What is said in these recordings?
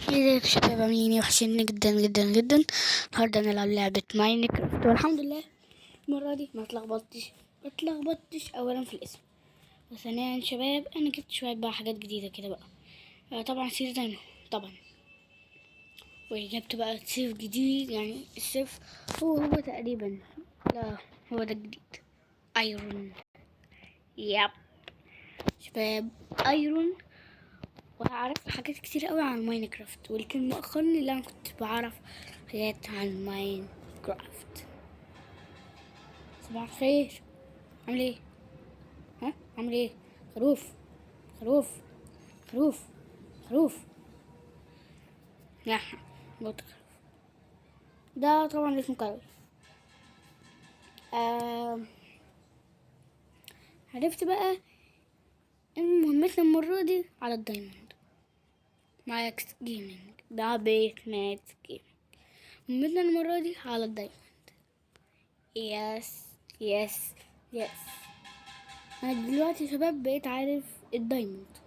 ازيك يا شباب؟ عاملين ايه؟ وحشني جدا جدا جدا. النهارده هنلعب لعبة ماينكرافت، والحمد لله المرة دي ما اتلخبطتش اولا في الاسم، وثانيا شباب انا جبت شوية بقى حاجات جديدة كده بقى. طبعا سير دايما طبعا، وجبت بقى سيف جديد، يعني السيف هو تقريبا، لا هو ده الجديد، ايرون. ياب شباب، ايرون. وعرفت حاجات كتير قوي عن ماينكرافت، والكلمة مؤخرني اللي انا كنت بعرف حاجات عن ماينكرافت. صباح الخير، عامل ايه؟ ها عامل ايه؟ خروف خروف خروف خروف. لا، بطل خروف ده طبعا اسمه كاروي. آه... عرفت بقى ان مهمتنا المرة دي على الدايموند مع اكس جيمنج، ده بيت ماكس جيمنج. مهمتنا المرة دي على الدايموند. يس يس يس. انا دلوقتي يا شباب بقيت عارف الدايموند،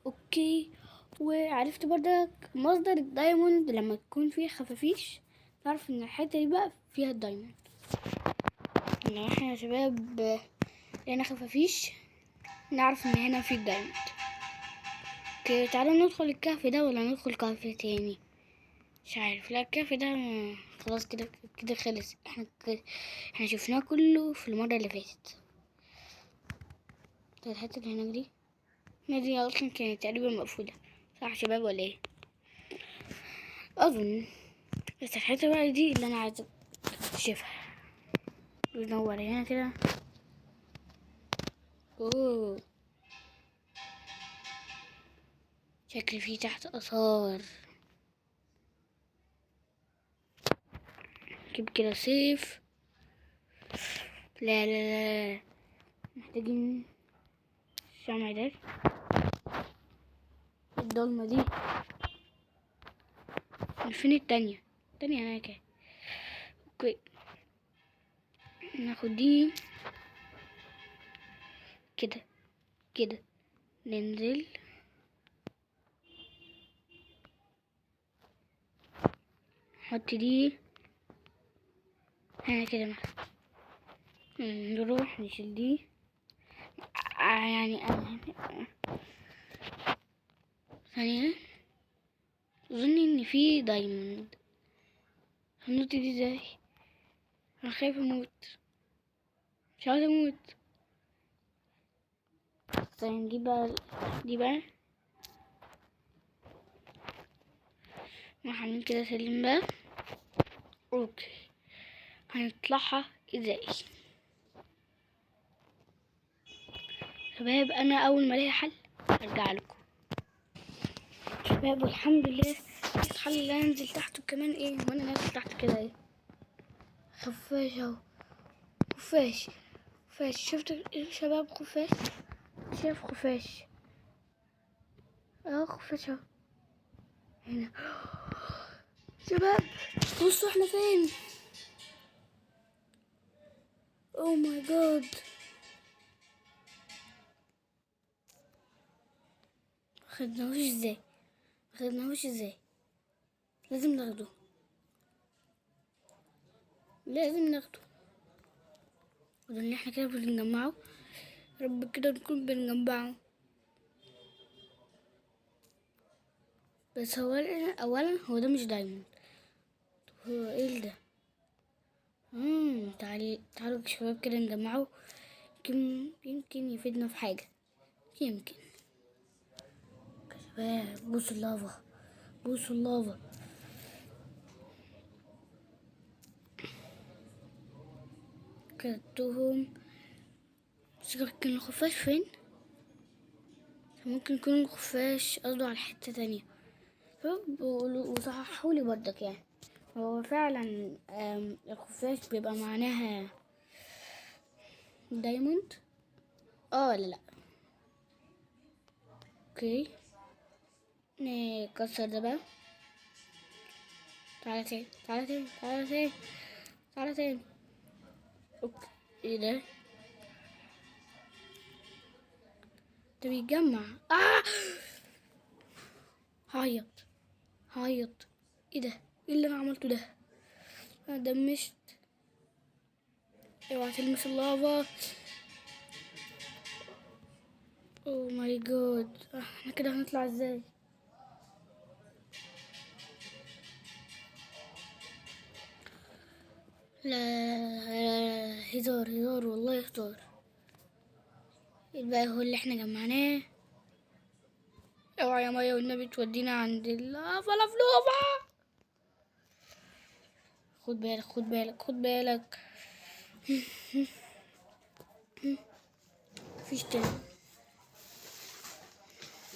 اوكي. وعرفت برضك مصدر الدايموند، لما تكون فيه خفافيش تعرف ان الحته دي بقى فيها الدايموند. لو احنا يا شباب لقينا خفافيش نعرف ان هنا في الدايموند. اوكي، تعالوا ندخل الكهف ده ولا ندخل كهف تاني؟ مش عارف، لا الكهف ده خلاص كده كده خلص. احنا شفناه كله في المره اللي فاتت. الحته اللي هناك دي دي اصلا كانت تقريبا مقفوله، صح يا شباب ولا ايه؟ اظن. بس الحته بقى دي اللي انا عايزه اكتشفها. بينور هنا كده. اوه، شكل فيه تحت اثار. جيب كده سيف. لا لا لا، محتاجين الشمع ده. الضلمة دي من فين؟ التانية هناك اهي. اوكي، ناخد دي كده كده، ننزل نحط دي هنا كده مثلا. نروح نشيل دي. يعني ثانية، اظن ان في دايموند. هننط دي ازاي؟ انا خايف اموت، مش عاوز اموت. طيب نجيب بقى دي بقى، عاملين كده سلم بقى. اوكي، هنطلعها ازاي شباب؟ انا اول ما الاقي حل ارجع لكم شباب. والحمد لله لقيت حل اللي انزل تحته كمان. ايه وانا نازل تحت كده؟ ايه، خفاش اهو. خفاش شفت يا شباب؟ خفاش، شايف خفاش اهو. خفاش اهو هنا شباب. بصوا احنا فين. اوه ماي جاد، خدناهوش ازاي؟ لازم ناخده، وده اللي احنا كده بنجمعه. رب كده نكون بنجمعه. بس هو اولا هو ده مش دايموند. هو ايه ده؟ تعالوا يا شباب كده نجمعه. يمكن يفيدنا في حاجة. يمكن يا شباب. بوسوا اللافا. كدتهم. بس كان الخفاش فين؟ ممكن يكون الخفاش قصده على حتة تانية. وصححولي برضك يعني. هو فعلا الخفاش بيبقى معناها دايموند، ولا لا؟ اوكي، نكسر ده بقى. تعالى تاني. اوكي، ايه ده بيتجمع. هعيط هعيط. ايه ده؟ ايه اللي انا عملته ده؟ انا دمشت. اوعى تلمس اللافا. اوه ماي جاد، احنا كده هنطلع ازاي؟ لا هزار هزار والله هزار. الباقي هو اللي احنا جمعناه. اوعى يا مايا والنبي تودينا عند اللافا لفلوفا. خد بالك خد بالك خد بالك. مفيش تاني.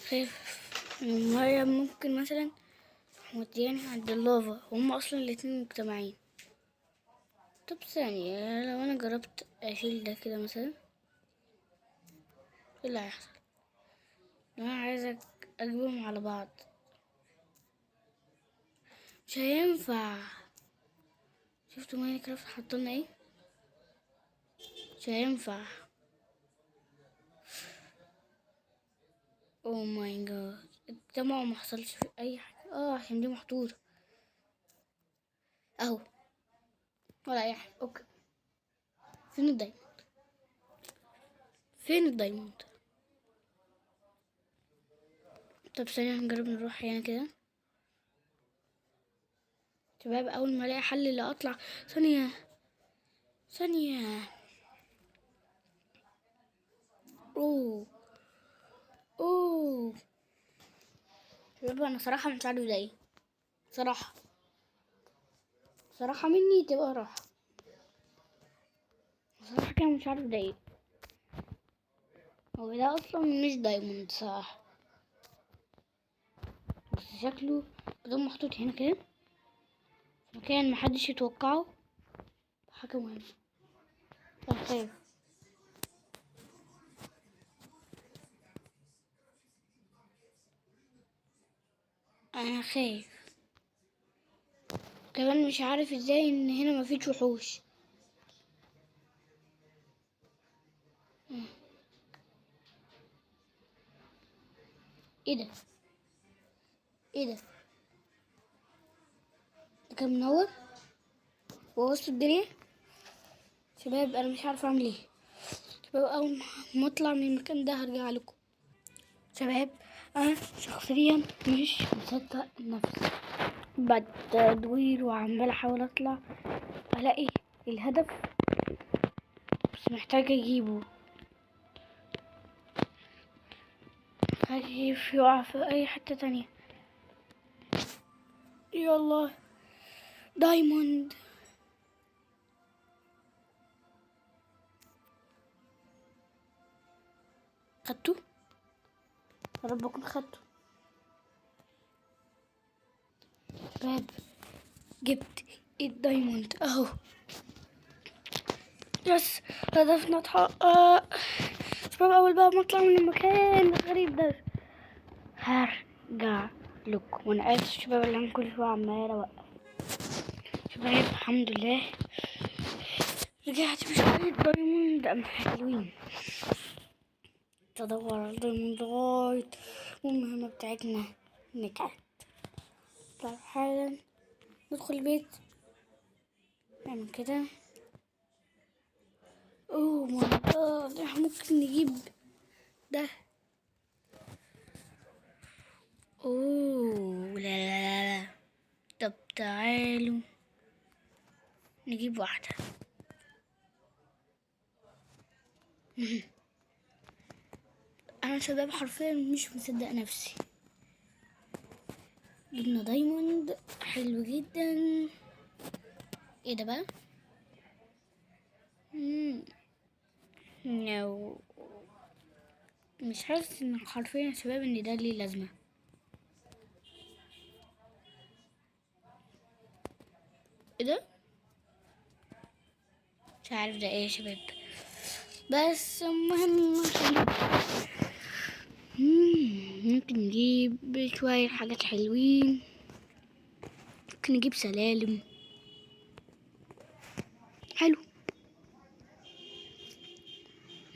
خايف المية ممكن مثلا مودياني عند اللافا، هما اصلا الاتنين مجتمعين. طب ثانية، لو انا جربت اشيل ده كده مثلا، ايه اللي هيحصل؟ لو انا عايزة اجيبهم على بعض مش هينفع. شفتوا ماينكرافت حطلنا ايه؟ مش هينفع. اوه ماي جاد، الجمع ما حصلش في اي حاجة. عشان دي محطوطة اهو، ولا اي حاجة. اوكي، فين الدايموند؟ فين الدايموند؟ طب ثانية هنجرب نروح هنا كده. شباب اول ما الاقي حل اللي اطلع. ثانية ثانية. اوه اوه. شباب انا صراحة مش عارف ده ايه. صراحة صراحة مني تبقى راحة. صراحة كده مش عارف ده ايه. هو ده اصلا مش دايموند صح، بس شكله بدون محطوط هنا كده في مكان محدش يتوقعه. حاجة مهمة. أنا خايف. أنا خايف كمان، مش عارف ازاي ان هنا مفيش وحوش. ايه ده؟ ايه ده؟ ده كان منور ووسط الدنيا. شباب انا مش عارفه اعمل ايه. شباب اول ما اطلع من المكان ده هرجع لكم. شباب انا شخصيا مش مصدق نفسي بعد تدوير وعمال احاول اطلع الاقي الهدف، بس محتاجه اجيبه. خايف يقع في اي حته تانية. يلا دايموند. خدته. يا رب اكون خدته. شباب جبت الدايموند اهو. يس، هدفنا اتحقق. شباب اول بقى ما اطلع من المكان الغريب ده هرجع لكم. وانا اسف شباب اللي انا كل شويه عمال اوقف. شباب الحمد لله رجعت بشوية دايموند. ام حلوين. تدور على الدايموند لغاية والمهمة بتاعتنا نجحت. طيب حالا ندخل البيت نعمل كده. اوه ماي جاد، احنا ممكن نجيب ده. اوه لا لا لا. طب تعالوا نجيب واحدة. انا شباب حرفيا مش مصدق نفسي. جبنا دايموند حلو جدا. ايه ده بقى؟ نو، مش حاسس ان حرفيا يا شباب ان ده ليه لازمة. ايه ده؟ مش عارف ده ايه يا شباب، بس المهم ممكن نجيب شوية حاجات حلوين. ممكن نجيب سلالم. حلو.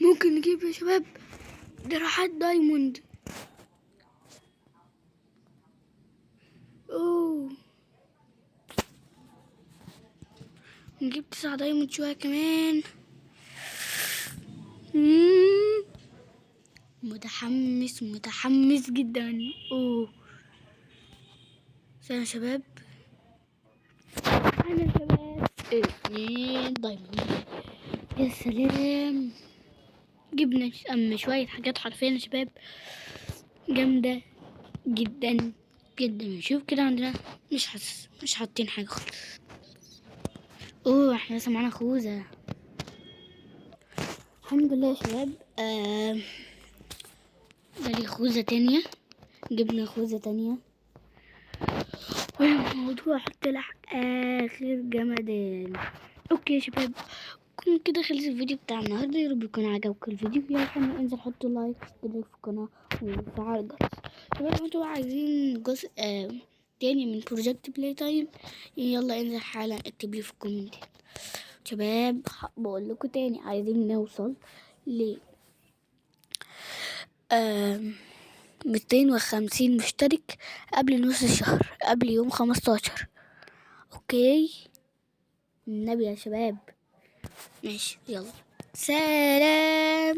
ممكن نجيب يا شباب دراعات دايموند. نجيب 9 دايموند شوية كمان. مم. متحمس جدا. اوه استنى يا شباب. انا يا شباب 2 دايموند. يا سلام، جبنا اما شوية حاجات حرفيا يا شباب جامدة جدا جدا. شوف كده عندنا مش حاطين حاجة خالص. اوه احنا لسه معانا خوذة. الحمد لله يا شباب. جالي خوذة تانية، جبنا خوذة تانية والموضوع طلع اخر جمدان. اوكي يا شباب، كون كده خلص الفيديو بتاع النهارده. يا رب يكون عجبكم الفيديو. يلا حنا انزل حطوا لايك واشتركوا في القناه وفعلوا الجرس. شباب انتوا عايزين جزء تاني من بروجكت بلاي تايم، يلا انزل حالا اكتب لي في الكومنت. شباب بقول لكم تاني، عايزين نوصل ل 250 مشترك قبل نص الشهر، قبل يوم 15. اوكي النبي يا شباب. ماشي يلا سلام.